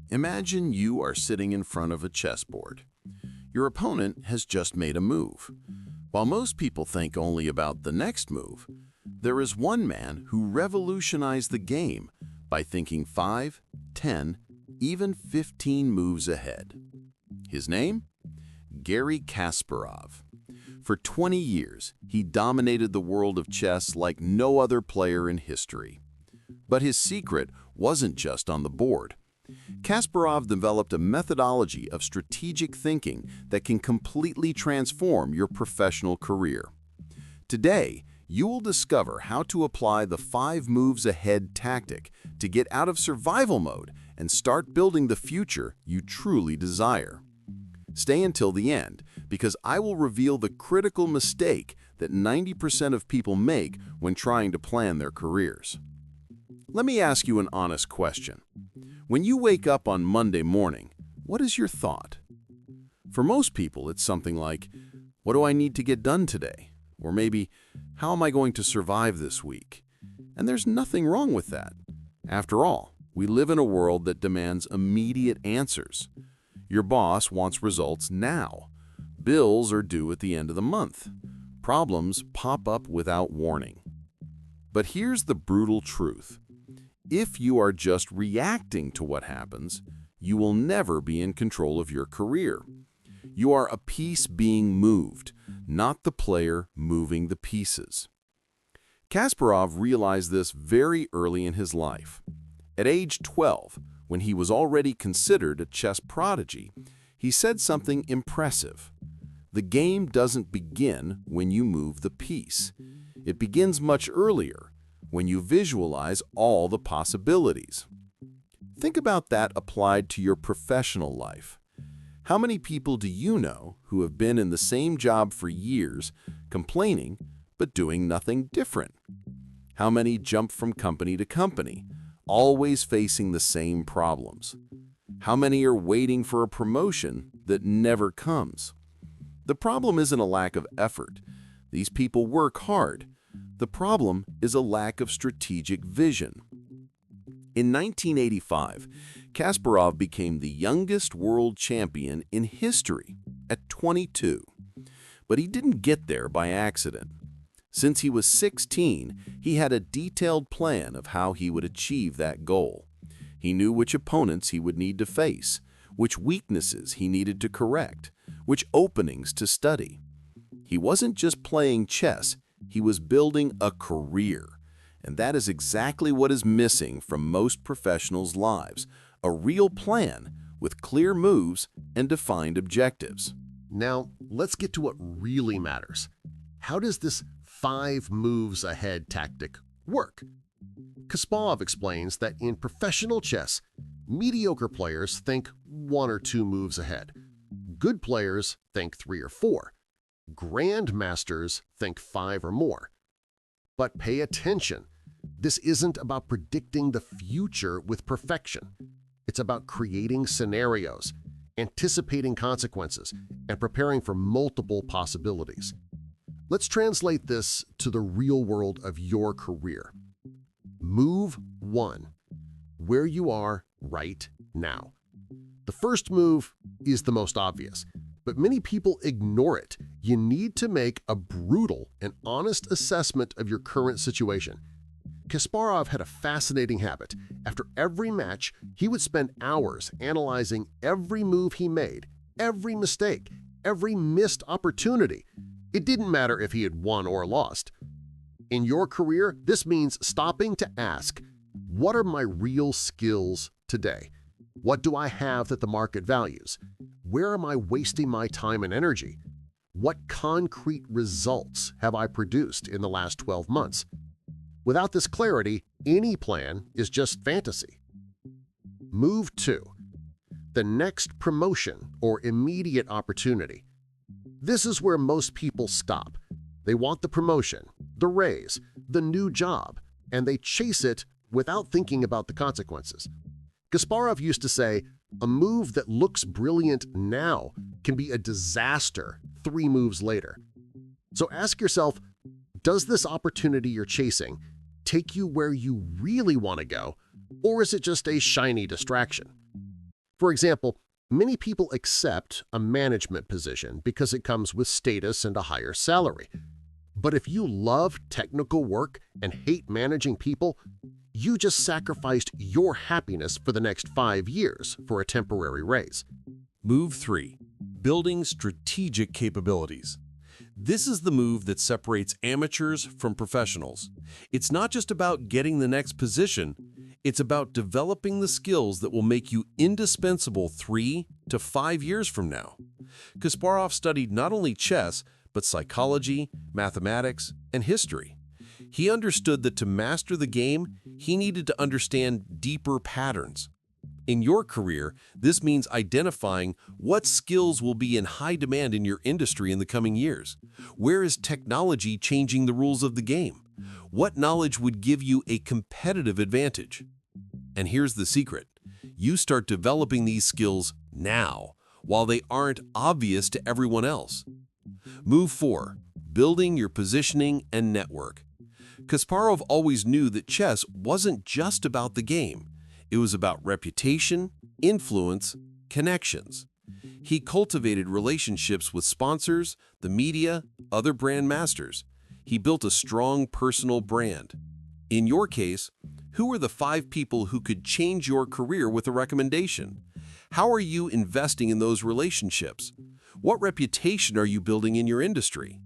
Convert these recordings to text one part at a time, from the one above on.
Imagine you are sitting in front of a chessboard. Your opponent has just made a move. While most people think only about the next move, there is one man who revolutionized the game by thinking 5, 10, even 15 moves ahead. His name? Garry Kasparov. For 20 years, he dominated the world of chess like no other player in history. But his secret wasn't just on the board. Kasparov developed a methodology of strategic thinking that can completely transform your professional career. Today, you will discover how to apply the 5 moves ahead tactic to get out of survival mode and start building the future you truly desire. Stay until the end, because I will reveal the critical mistake that 90% of people make when trying to plan their careers. Let me ask you an honest question. When you wake up on Monday morning, what is your thought? For most people, it's something like, what do I need to get done today? Or maybe, how am I going to survive this week? And there's nothing wrong with that. After all, we live in a world that demands immediate answers. Your boss wants results now. Bills are due at the end of the month. Problems pop up without warning. But here's the brutal truth. If you are just reacting to what happens, you will never be in control of your career. You are a piece being moved, not the player moving the pieces. Kasparov realized this very early in his life. At age 12, when he was already considered a chess prodigy, he said something impressive. The game doesn't begin when you move the piece. It begins much earlier, when you visualize all the possibilities. Think about that applied to your professional life. How many people do you know who have been in the same job for years, complaining, but doing nothing different? How many jump from company to company, always facing the same problems? How many are waiting for a promotion that never comes? The problem isn't a lack of effort. These people work hard. The problem is a lack of strategic vision. In 1985, Kasparov became the youngest world champion in history at 22. But he didn't get there by accident. Since he was 16, he had a detailed plan of how he would achieve that goal. He knew which opponents he would need to face, which weaknesses he needed to correct, which openings to study. He wasn't just playing chess, he was building a career. And that is exactly what is missing from most professionals' lives, a real plan with clear moves and defined objectives. Now, let's get to what really matters. How does this 5 moves ahead tactic work? Kasparov explains that in professional chess, mediocre players think 1 or 2 moves ahead. Good players think 3 or 4. Grandmasters think 5 or more. But pay attention. This isn't about predicting the future with perfection. It's about creating scenarios, anticipating consequences, and preparing for multiple possibilities. Let's translate this to the real world of your career. Move 1. Where you are right now. The first move is the most obvious, but many people ignore it. You need to make a brutal and honest assessment of your current situation. Kasparov had a fascinating habit. After every match, he would spend hours analyzing every move he made, every mistake, every missed opportunity. It didn't matter if he had won or lost. In your career, this means stopping to ask, what are my real skills today? What do I have that the market values? Where am I wasting my time and energy? What concrete results have I produced in the last 12 months? Without this clarity, any plan is just fantasy. Move 2. The next promotion or immediate opportunity. This is where most people stop. They want the promotion, the raise, the new job, and they chase it without thinking about the consequences. Kasparov used to say, a move that looks brilliant now can be a disaster 3 moves later. So ask yourself, does this opportunity you're chasing take you where you really want to go, or is it just a shiny distraction? For example, many people accept a management position because it comes with status and a higher salary. But if you love technical work and hate managing people, you just sacrificed your happiness for the next 5 years for a temporary raise. Move 3. Building strategic capabilities. This is the move that separates amateurs from professionals. It's not just about getting the next position, it's about developing the skills that will make you indispensable 3 to 5 years from now. Kasparov studied not only chess, but psychology, mathematics, and history. He understood that to master the game, he needed to understand deeper patterns. In your career, this means identifying what skills will be in high demand in your industry in the coming years. Where is technology changing the rules of the game? What knowledge would give you a competitive advantage? And here's the secret. You start developing these skills now, while they aren't obvious to everyone else. Move 4. Building your positioning and network. Kasparov always knew that chess wasn't just about the game. It was about reputation, influence, connections. He cultivated relationships with sponsors, the media, other brand masters. He built a strong personal brand. In your case, who are the 5 people who could change your career with a recommendation? How are you investing in those relationships? What reputation are you building in your industry?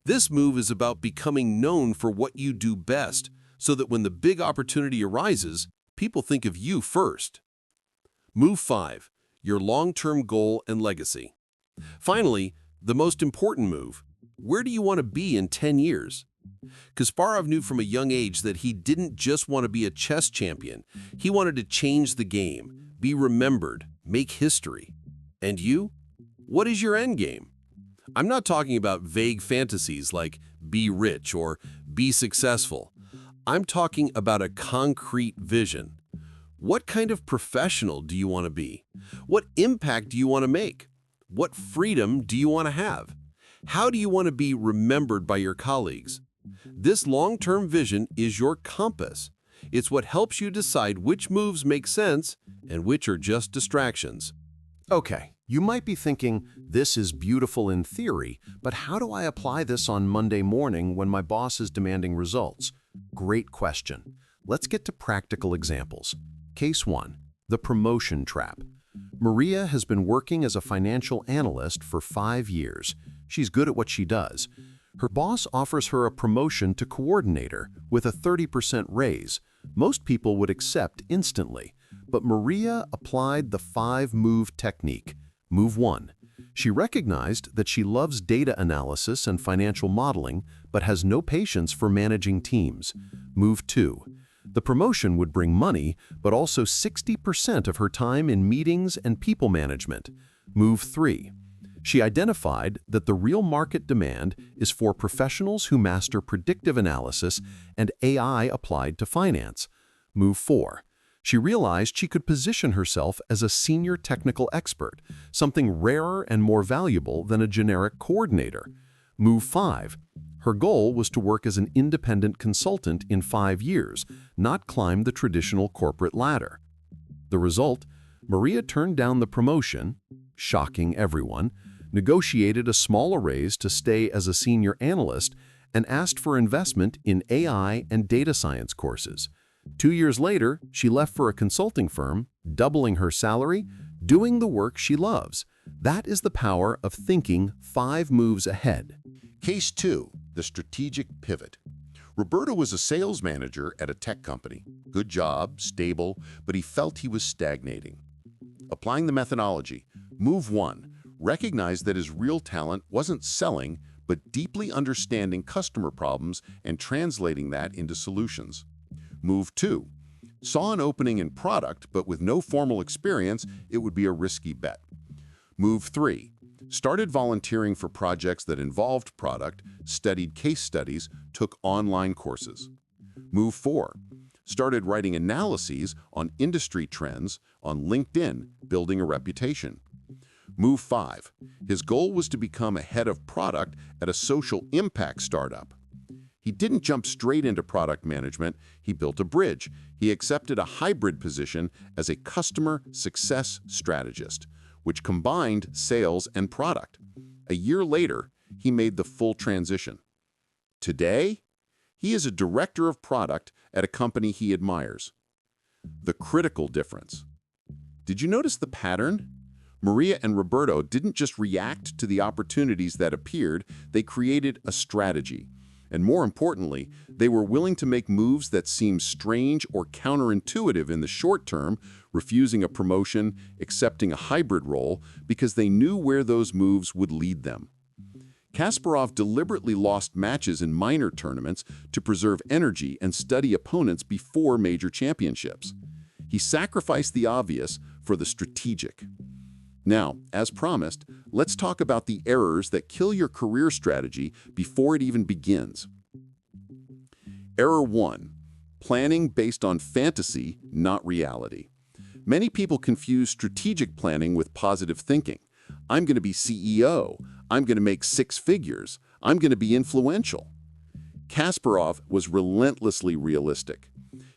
This move is about becoming known for what you do best, so that when the big opportunity arises, people think of you first. Move 5. Your long-term goal and legacy. Finally, the most important move. Where do you want to be in 10 years? Kasparov knew from a young age that he didn't just want to be a chess champion. He wanted to change the game, be remembered, make history. And you? What is your end game? I'm not talking about vague fantasies like be rich or be successful. I'm talking about a concrete vision. What kind of professional do you want to be? What impact do you want to make? What freedom do you want to have? How do you want to be remembered by your colleagues? This long-term vision is your compass. It's what helps you decide which moves make sense and which are just distractions. Okay, you might be thinking, this is beautiful in theory, but how do I apply this on Monday morning when my boss is demanding results? Great question. Let's get to practical examples. Case 1. The promotion trap. Maria has been working as a financial analyst for 5 years. She's good at what she does. Her boss offers her a promotion to coordinator with a 30% raise. Most people would accept instantly, but Maria applied the 5-move technique. Move 1. She recognized that she loves data analysis and financial modeling, but has no patience for managing teams. Move 2. The promotion would bring money, but also 60% of her time in meetings and people management. Move 3. She identified that the real market demand is for professionals who master predictive analysis and AI applied to finance. Move 4. She realized she could position herself as a senior technical expert, something rarer and more valuable than a generic coordinator. Move 5. Her goal was to work as an independent consultant in 5 years, not climb the traditional corporate ladder. The result? Maria turned down the promotion, shocking everyone, negotiated a smaller raise to stay as a senior analyst, and asked for investment in AI and data science courses. 2 years later, she left for a consulting firm, doubling her salary, doing the work she loves. That is the power of thinking 5 moves ahead. Case 2. The strategic pivot. Roberto was a sales manager at a tech company. Good job, stable, but he felt he was stagnating. Applying the methodology, move 1. Recognized that his real talent wasn't selling, but deeply understanding customer problems and translating that into solutions. Move 2. Saw an opening in product, but with no formal experience, it would be a risky bet. Move 3. Started volunteering for projects that involved product, studied case studies, took online courses. Move 4. Started writing analyses on industry trends on LinkedIn, building a reputation. Move 5. His goal was to become a head of product at a social impact startup. He didn't jump straight into product management. He built a bridge. He accepted a hybrid position as a customer success strategist, which combined sales and product. A year later, he made the full transition. Today, he is a director of product at a company he admires. The critical difference. Did you notice the pattern? Maria and Roberto didn't just react to the opportunities that appeared, they created a strategy. And more importantly, they were willing to make moves that seemed strange or counterintuitive in the short term, refusing a promotion, accepting a hybrid role, because they knew where those moves would lead them. Kasparov deliberately lost matches in minor tournaments to preserve energy and study opponents before major championships. He sacrificed the obvious for the strategic. Now, as promised, let's talk about the errors that kill your career strategy before it even begins. Error 1. Planning based on fantasy, not reality. Many people confuse strategic planning with positive thinking. I'm going to be CEO. I'm going to make 6 figures. I'm going to be influential. Kasparov was relentlessly realistic.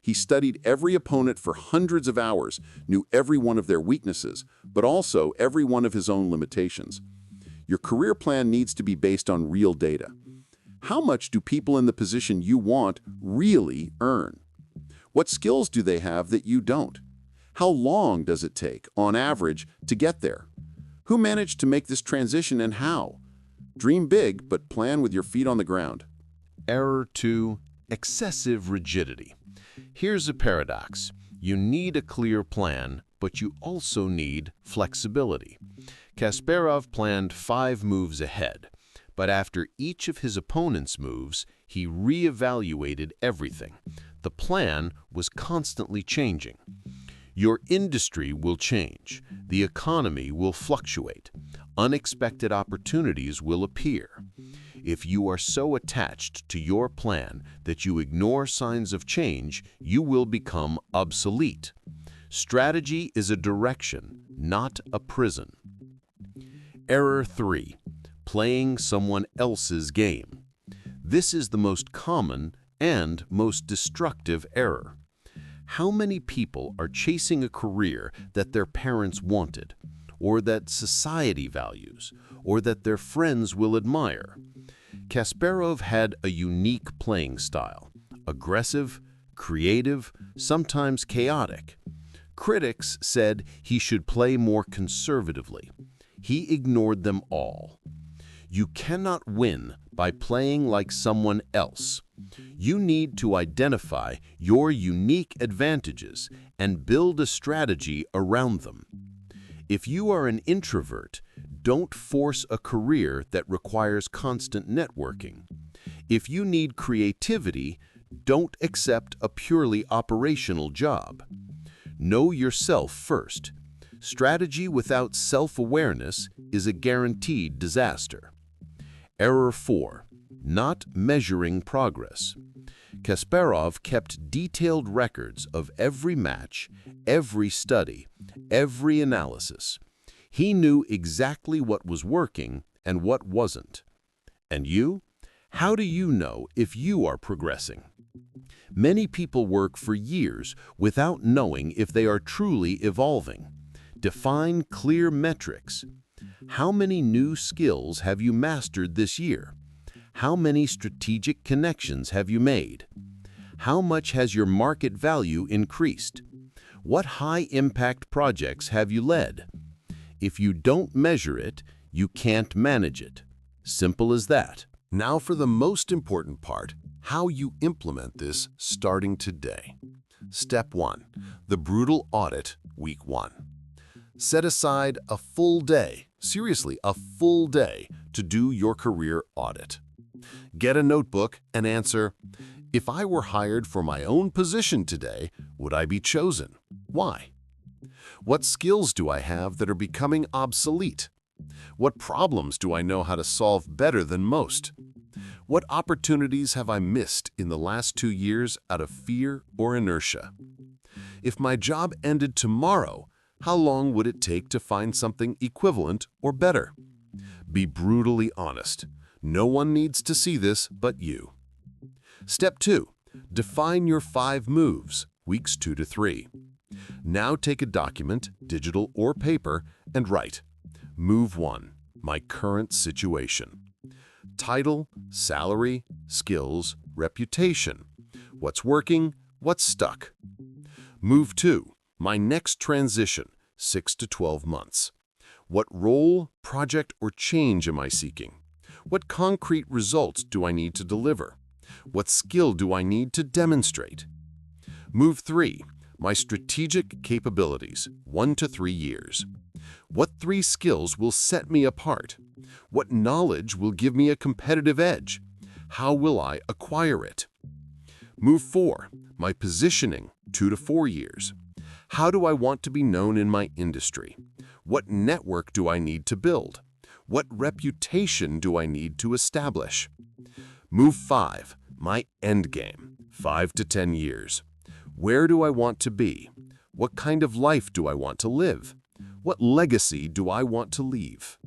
He studied every opponent for hundreds of hours, knew every one of their weaknesses, but also every one of his own limitations. Your career plan needs to be based on real data. How much do people in the position you want really earn? What skills do they have that you don't? How long does it take, on average, to get there? Who managed to make this transition and how? Dream big, but plan with your feet on the ground. Error 2. Excessive rigidity. Here's a paradox. You need a clear plan, but you also need flexibility. Kasparov planned 5 moves ahead, but after each of his opponent's moves, he re-evaluated everything. The plan was constantly changing. Your industry will change. The economy will fluctuate. Unexpected opportunities will appear. If you are so attached to your plan that you ignore signs of change, you will become obsolete. Strategy is a direction, not a prison. Error 3. Playing someone else's game. This is the most common and most destructive error. How many people are chasing a career that their parents wanted, or that society values, or that their friends will admire? Kasparov had a unique playing style, aggressive, creative, sometimes chaotic. Critics said he should play more conservatively. He ignored them all. You cannot win by playing like someone else. You need to identify your unique advantages and build a strategy around them. If you are an introvert, don't force a career that requires constant networking. If you need creativity, don't accept a purely operational job. Know yourself first. Strategy without self-awareness is a guaranteed disaster. Error 4. Not measuring progress. Kasparov kept detailed records of every match, every study, every analysis. He knew exactly what was working and what wasn't. And you? How do you know if you are progressing? Many people work for years without knowing if they are truly evolving. Define clear metrics. How many new skills have you mastered this year? How many strategic connections have you made? How much has your market value increased? What high-impact projects have you led? If you don't measure it, you can't manage it. Simple as that. Now for the most important part, how you implement this starting today. Step 1. The brutal audit, week 1. Set aside a full day, seriously, a full day, to do your career audit. Get a notebook and answer, if I were hired for my own position today, would I be chosen? Why? What skills do I have that are becoming obsolete? What problems do I know how to solve better than most? What opportunities have I missed in the last 2 years out of fear or inertia? If my job ended tomorrow, how long would it take to find something equivalent or better? Be brutally honest. No one needs to see this but you. Step 2. Define your 5 moves, weeks 2 to 3. Now take a document, digital or paper, and write. Move 1. My current situation. Title, salary, skills, reputation. What's working, what's stuck. Move 2. My next transition, 6 to 12 months. What role, project, or change am I seeking? What concrete results do I need to deliver? What skill do I need to demonstrate? Move 3. My strategic capabilities, 1 to 3 years. What 3 skills will set me apart? What knowledge will give me a competitive edge? How will I acquire it? Move 4. My positioning, 2 to 4 years. How do I want to be known in my industry? What network do I need to build? What reputation do I need to establish? Move 5. My end game, 5 to 10 years. Where do I want to be? What kind of life do I want to live? What legacy do I want to leave?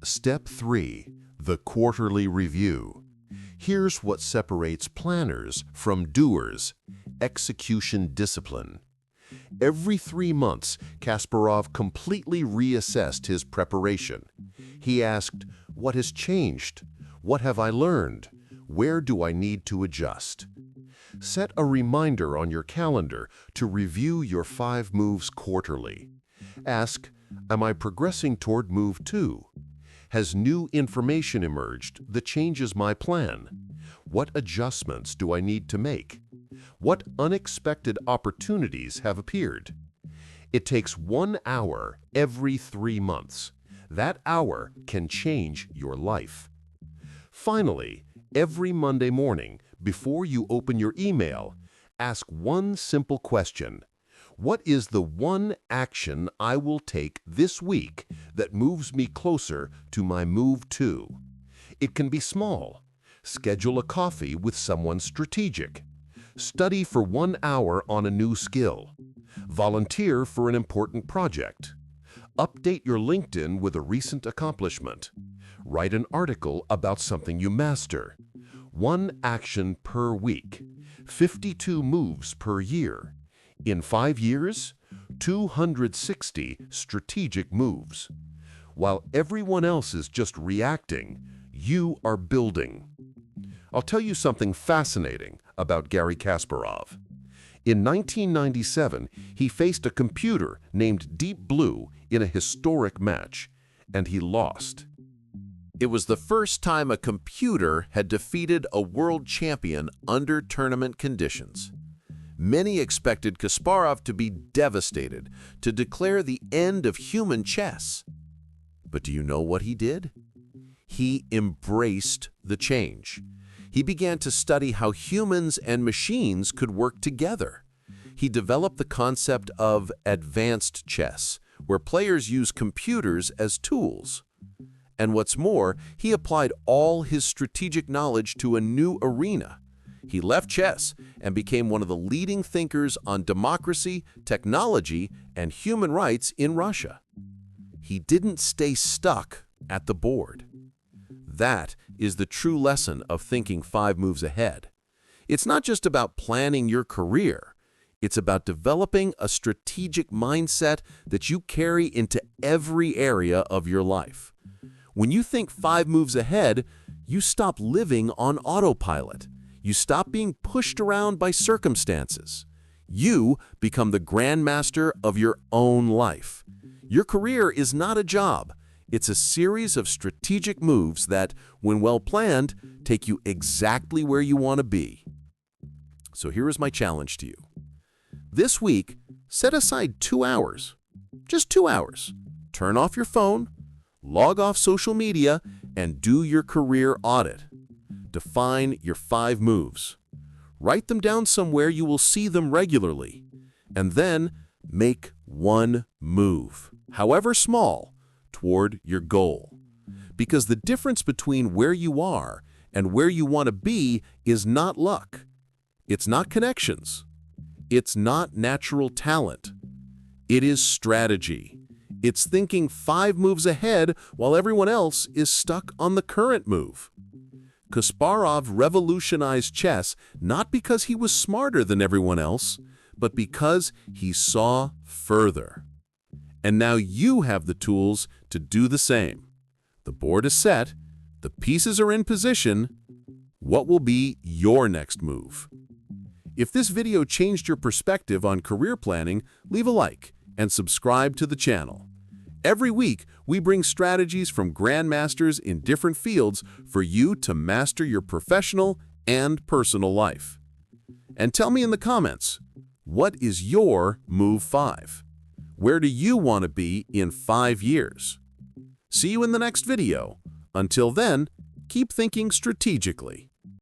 Step 3. The quarterly review. Here's what separates planners from doers: execution discipline. Every 3 months, Kasparov completely reassessed his preparation. He asked, what has changed? What have I learned? Where do I need to adjust? Set a reminder on your calendar to review your 5 moves quarterly. Ask, am I progressing toward move 2? Has new information emerged that changes my plan? What adjustments do I need to make? What unexpected opportunities have appeared? It takes 1 hour every 3 months. That hour can change your life. Finally, every Monday morning, before you open your email, ask one simple question. What is the one action I will take this week that moves me closer to my move 2? It can be small. Schedule a coffee with someone strategic. Study for 1 hour on a new skill. Volunteer for an important project. Update your LinkedIn with a recent accomplishment. Write an article about something you master. 1 action per week. 52 moves per year. In 5 years, 260 strategic moves. While everyone else is just reacting, you are building. I'll tell you something fascinating about Garry Kasparov. In 1997, he faced a computer named Deep Blue in a historic match, and he lost. It was the first time a computer had defeated a world champion under tournament conditions. Many expected Kasparov to be devastated, to declare the end of human chess. But do you know what he did? He embraced the change. He began to study how humans and machines could work together. He developed the concept of advanced chess, where players use computers as tools. And what's more, he applied all his strategic knowledge to a new arena. He left chess and became one of the leading thinkers on democracy, technology, and human rights in Russia. He didn't stay stuck at the board. That is the true lesson of thinking 5 moves ahead. It's not just about planning your career. It's about developing a strategic mindset that you carry into every area of your life. When you think 5 moves ahead, you stop living on autopilot. You stop being pushed around by circumstances. You become the grandmaster of your own life. Your career is not a job. It's a series of strategic moves that, when well planned, take you exactly where you want to be. So here is my challenge to you. This week, set aside 2 hours. Just 2 hours. Turn off your phone, log off social media, and do your career audit. Define your 5 moves. Write them down somewhere you will see them regularly. And then make 1 move, however small, toward your goal. Because the difference between where you are and where you want to be is not luck. It's not connections. It's not natural talent. It is strategy. It's thinking 5 moves ahead while everyone else is stuck on the current move. Kasparov revolutionized chess not because he was smarter than everyone else, but because he saw further. And now you have the tools to do the same. The board is set, the pieces are in position. What will be your next move? If this video changed your perspective on career planning, leave a like and subscribe to the channel. Every week, we bring strategies from grandmasters in different fields for you to master your professional and personal life. And tell me in the comments, what is your Move 5? Where do you want to be in 5 years? See you in the next video. Until then, keep thinking strategically.